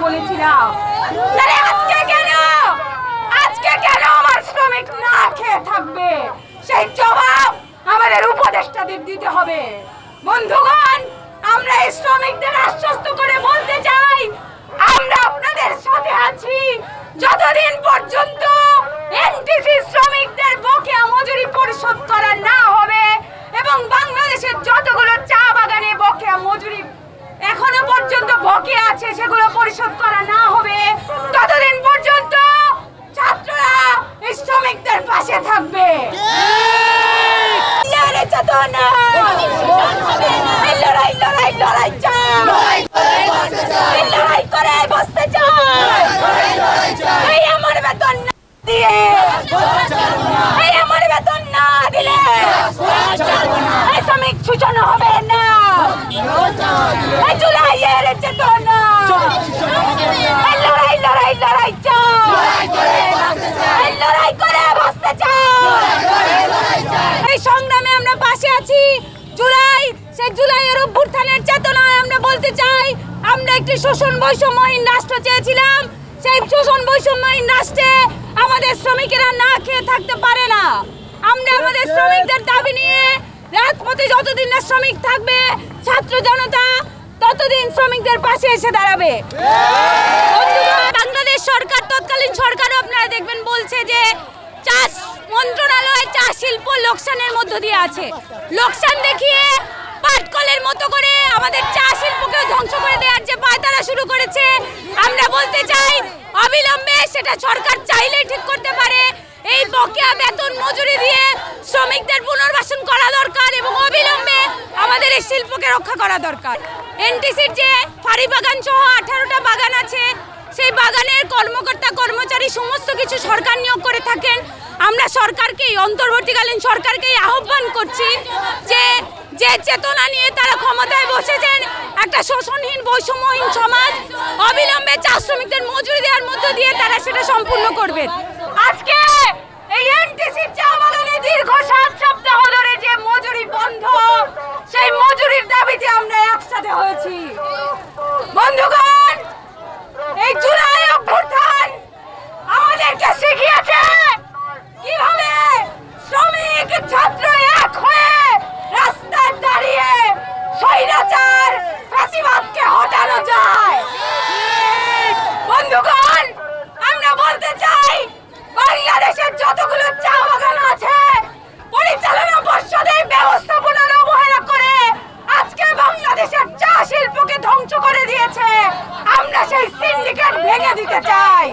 বলেছিলাম, আজকে কেন আমার শ্রমিক না খেয়ে থাকবে সেই জবাব আমাদের উপদেষ্টাদের দিতে হবে। বন্ধুগণ, আমরা এই শ্রমিকদের আশ্বস্ত করে বলতে চাই, আমরা আপনাদের সাথে আছি যতদিন পর্যন্ত এনটিসি শ্রমিকদের বকেয়া মজুরি পরিশোধ করা না হবে এবং বাংলাদেশের যতগুলো চা বাগানে বকেয়া মজুরি এখনো পর্যন্ত বকেয়া আছে সেগুলো পরিশোধ করা না হবে, ততদিন পর্যন্ত ছাত্ররা এই শ্রমিকদের পাশে থাকবে। শ্রমিক সূচনা হবে না, জুলাইয়ের চেতনা, লড়াই লড়াই লড়াই লড়াই করে বসতে চাই। এই সংগ্রামে আমরা পাশে আছি। সেই জুলাইয়ের অভ্যুত্থানের চেতনায় আমরা বলতে চাই, আমরা একটি শোষণ বৈষম্যহীন রাষ্ট্র চেয়েছিলাম। সেই শোষণ বৈষম্যহীন রাষ্ট্রে আমাদের শ্রমিকেরা না খেয়ে থাকতে পারে না। আমরা আমাদের শ্রমিকদের দাবি নিয়ে রাজপথে যতদিন না শ্রমিক থাকবে, ছাত্র জনতা ততদিন শ্রমিকদের পাশে এসে দাঁড়াবে। বাংলাদেশ সরকার, তৎকালীন সরকারও আপনারা দেখবেন বলছে যে চা মন্ত্রণালয় চা শিল্প লোকসানের মধ্য দিয়ে আছে। লোকসান দেখিয়ে পাটকলের মতো করে আমাদের চা শিল্পকে ধ্বংস করে দেওয়ার যে পায়তারা শুরু করেছে, আমরা বলতে চাই অবিলম্বে সেটা সরকার চাইলেই ঠিক করতে পারে। এই বকেয়া বেতন মজুরি দিয়ে শ্রমিকদের পুনর্বাসন করা দরকার এবং অবিলম্বে আমাদের এই শিল্পকে রক্ষা করা দরকার। এনটিসির যে ফাঁড়ি বাগান সহ 18টা বাগান আছে, সেই বাগানের কর্মকর্তা কর্মচারী সমস্ত কিছু সরকার নিয়োগ করে থাকেন। আমরা সরকারকেই, অন্তর্বর্তীকালীন সরকারকেই আহ্বান করছি যে যে চেতনা নিয়ে তারা ক্ষমতায় বসেছেন, একটা শোষণহীন বৈষম্যহীন সমাজ, অবিলম্বে চা শ্রমিকদের মজুরি দেওয়ার মধ্য দিয়ে তারা সেটা সম্পূর্ণ করবেন। আজকে এই এনটিসির চা বাগানে দীর্ঘ 7 সপ্তাহ ধরে যে মজুরি বন্ধ, সেই মজুরির দাবিতে আমরা একসাথে হয়েছি। বন্ধুগণ, এই জুলাই অভ্যুত্থান আমাদেরকে শিখিয়েছে কিভাবে শ্রমিক ছাত্র এক হয়ে রাস্তায় দাঁড়িয়ে স্বৈরাচার ফ্যাসিবাদকে হটানো যায়। বন্ধুগণ, আমরা বলতে চাই, বাংলাদেশের যতগুলো চা বাগান আছে, পরিচালনা পর্ষদের ব্যবস্থাপনার অবহেলা করে আজকে বাংলাদেশের চা শিল্পকে ধ্বংস করে দিয়েছে। আমরা সেই সিন্ডিকেট ভেঙে দিতে চাই।